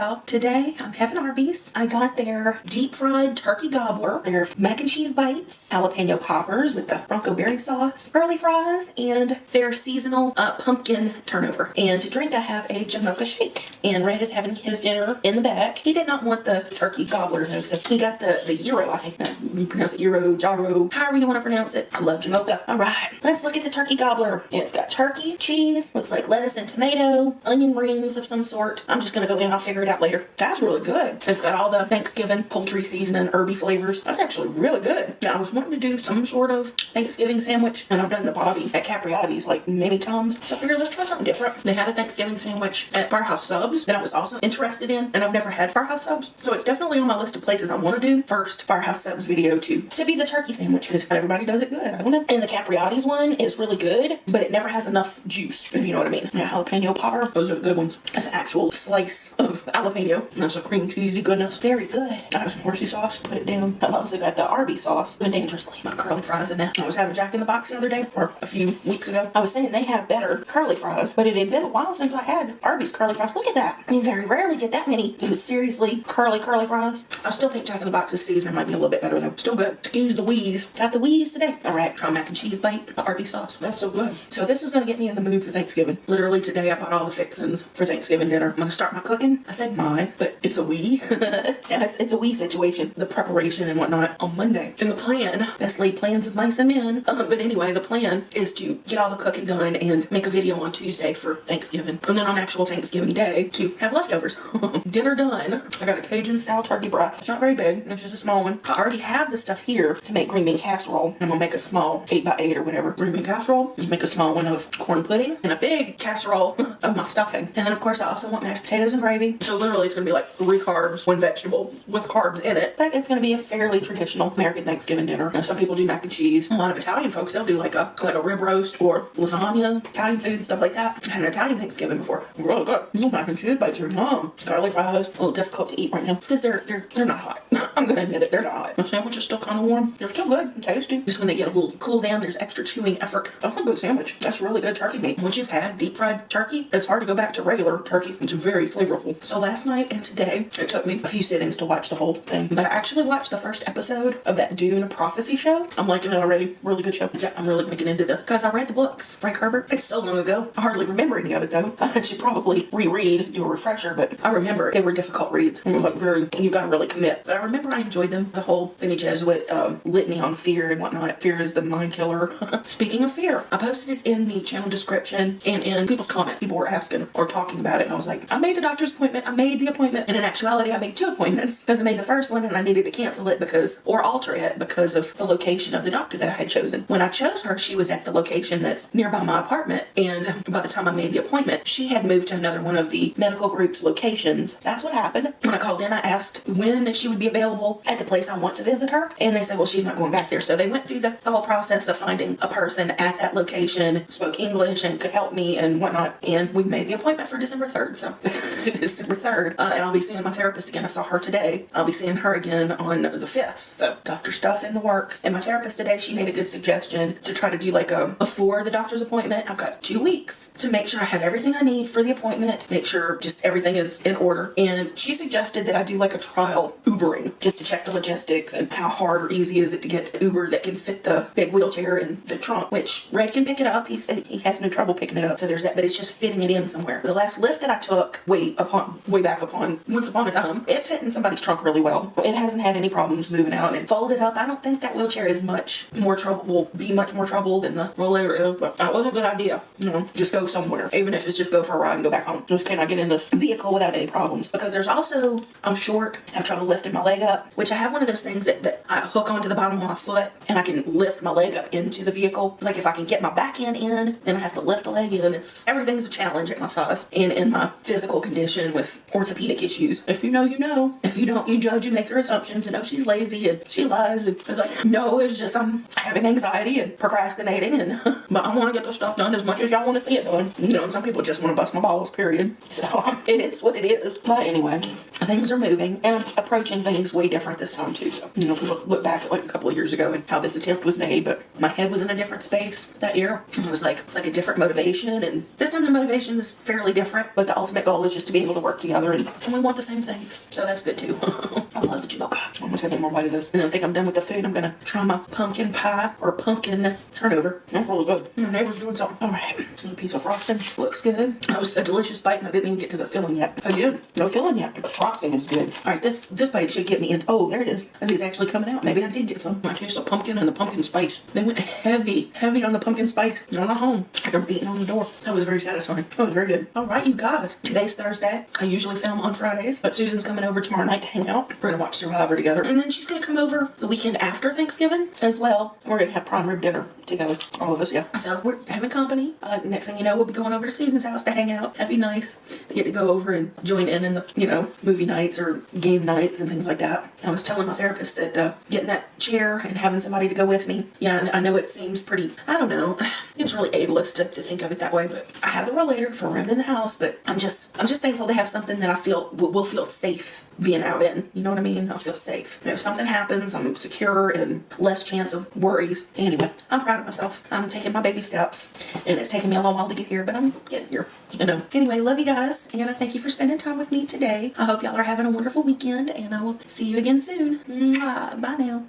y'all. Today I'm having Arby's. I got their deep fried turkey gobbler, their mac and cheese bites, jalapeno poppers with the bronco berry sauce, curly fries, and their seasonal pumpkin turnover. And to drink I have a Jamocha shake. And Red is having his dinner in the back. He did not want the turkey gobbler though, so he got the gyro, I think. You pronounce it gyro, gyro, however you want to pronounce it. I love Jamocha. Alright, let's look at the turkey gobbler. It's got turkey, cheese, looks like lettuce and tomato, onion rings of some sort. I'm just gonna go in, I'll figure it out later. That's really good. It's got all the Thanksgiving poultry seasoning, herby flavors. That's actually really good. Now, I was wanting to do some sort of Thanksgiving sandwich, and I've done the Bobby at Capriotti's like many times. So I figured let's try something different. They had a Thanksgiving sandwich at Firehouse Subs that I was also interested in, and I've never had Firehouse Subs. So it's definitely on my list of places I want to do. First Firehouse Subs video to be the turkey sandwich, because everybody does it good. I don't know. And the Capriotti's one is really good, but it never has enough juice, if you know what I mean. Yeah, jalapeno popper, those are the good ones. That's an actual slice of jalapeno. And that's a cream cheesy goodness. Very good. I have some horsey sauce, put it down. I've also got the Arbys sauce, and dangerously. My curly fries in that. I was having Jack in the Box the other day, or a few weeks ago. I was saying they have better curly fries, but it had been a while since I had Arby's curly fries. Look at that. You very rarely get that many. Seriously, curly fries. I still think Jack in the Box's seasoning might be a little bit better though. Still good. Excuse the wheeze. Got the wheeze today. Alright, try mac and cheese bite. The Arby's sauce. That's so good. So this is going to get me in the mood for Thanksgiving. Literally today I bought all the fixins for Thanksgiving dinner. I'm going to start my cooking. I said my, but it's a we. Yeah, it's a we situation. The preparation and whatnot on Monday. And the plan, best laid plans of mice and men. But anyway, the plan is to get all the cooking done and make a video on Tuesday for Thanksgiving. And then on actual Thanksgiving Day to have leftovers. Dinner done. I got a Cajun style turkey breast. It's not very big. It's just a small one. I already have the stuff here to make green bean casserole. I'm going to make a small 8x8 or whatever green bean casserole. Just make a small one of corn pudding and a big casserole of my stuffing. And then of course I also want mashed potatoes and gravy. So literally it's going to be like 3 carbs, 1 vegetable with carbs in it. But it's going to be a fairly traditional American Thanksgiving dinner. Now, some people do mac and cheese. A lot of Italian folks, they'll do like a rib roast or lasagna, Italian food, stuff like that. I had an Italian Thanksgiving before. Really good. Mac and cheese bites are yum. Garlic fries, a little difficult to eat right now. It's because they're not hot. I'm going to admit it, they're not hot. The sandwich is still kind of warm. They're still good and tasty. Just when they get a little cool down, there's extra chewing effort. That's a good sandwich. That's really good turkey meat. Once you've had deep fried turkey, it's hard to go back to regular turkey. It's very flavorful. So last night and today, it took me a few sittings to watch the whole thing. But I actually watched the first episode of that Dune prophecy show. I'm liking it already. Really good show. Yeah, I'm really going to get into this. Because I read the books. Frank Herbert. It's so long ago. I hardly remember any of it though. I should probably reread, do a refresher, but I remember they were difficult reads. And like you got to really commit. But I remember I enjoyed them. The whole Benny Jesuit litany on fear and whatnot. Fear is the mind killer. Speaking of fear, I posted it in the channel description and in people's comments. People were asking or talking about it, and I was like, I made the doctor's appointment. I made the appointment. And in actuality, I made 2 appointments because I made the first one and I needed to cancel it or alter it because of the location of the doctor that I had chosen. When I chose her, she was at the location that's nearby my apartment, and by the time I made the appointment, she had moved to another one of the medical group's locations. That's what happened. When I called in, I asked when she would be available at the place I want to visit her, and they said, well, she's not going back there. So they went through the whole process of finding a person at that location, spoke English and could help me and whatnot, and we made the appointment for December 3rd. So December 3rd, and I'll be seeing my therapist again. I saw her today. I'll be seeing her again on the 5th. So doctor stuff in the works. And my therapist today, she made a good suggestion to try to do like a before the doctor's appointment. I've got 2 weeks to make sure I have everything I need for the appointment, make sure just everything is in order. And she suggested that I do like a trial Ubering just to check the logistics and how hard or easy is it to get to Uber that can fit the big wheelchair in the trunk, which Red can pick it up. He said he has no trouble picking it up. So there's that, but it's just fitting it in somewhere. The last lift that I took way back once upon a time, it fit in somebody's trunk really well. It hasn't had any problems moving out and folded up. I don't think that wheelchair is will be much more trouble than the rollator is, but that was a good idea. Just go somewhere, even if it's just go for a ride and go back home. Just cannot get in this vehicle without any problems. Because there's also, I'm short, have trouble lifting my leg up, which I have one of those things that I hook onto the bottom of my foot and I can lift my leg up into the vehicle. It's like if I can get my back end in, then I have to lift the leg in. Everything's a challenge at my size and in my physical condition with orthopedic issues. If you know, you know. If you don't, you judge and make your assumptions and know she's lazy and she lies. And it's like, no, it's just I'm having anxiety and procrastinating, and but I want to get the stuff done as much as y'all want to see it done. And some people just want to bust my balls, period. So it is what it is. But anyway, things are moving and I'm approaching things way different this time too. So look back at like a couple of years ago and how this attempt was made, but my head was in a different space that year. It was like a different motivation, and this time the motivation is fairly different, but the ultimate goal is just to be able to work together together, and we want the same things. So that's good too. I love the Jamocha. I'm gonna take one more bite of this. And I think I'm done with the food. I'm gonna try my pumpkin pie or pumpkin turnover. That's really good. My neighbor's doing something. All right, a piece of frosting. Looks good. That was a delicious bite, and I didn't even get to the filling yet. Again, no filling yet. The frosting is good. All right, this bite should get me in. Oh, there it is. I think it's actually coming out. Maybe I did get some. I taste the pumpkin and the pumpkin spice. They went heavy on the pumpkin spice. I'm not home. They're beating on the door. That was very satisfying. That was very good. All right, you guys. Today's Thursday. I usually film on Fridays, but Susan's coming over tomorrow night to hang out. We're gonna watch Survivor together, and then she's gonna come over the weekend after Thanksgiving as well. We're gonna have prime rib dinner together, all of us. Yeah. So we're having company. Next thing you know, we'll be going over to Susan's house to hang out. That'd be nice to get to go over and join in the movie nights or game nights and things like that. I was telling my therapist that getting that chair and having somebody to go with me. Yeah, I know it seems pretty. I don't know. It's really ableist to think of it that way, but I have the rollator for around in the house. But I'm just thankful to have something that I feel will feel safe being out in. You know what I mean? I'll feel safe. And if something happens, I'm secure and less chance of worries. Anyway, I'm proud of myself. I'm taking my baby steps, and it's taken me a little while to get here, but I'm getting here. Anyway, love you guys, and I thank you for spending time with me today. I hope y'all are having a wonderful weekend, and I will see you again soon. Mwah. Bye now.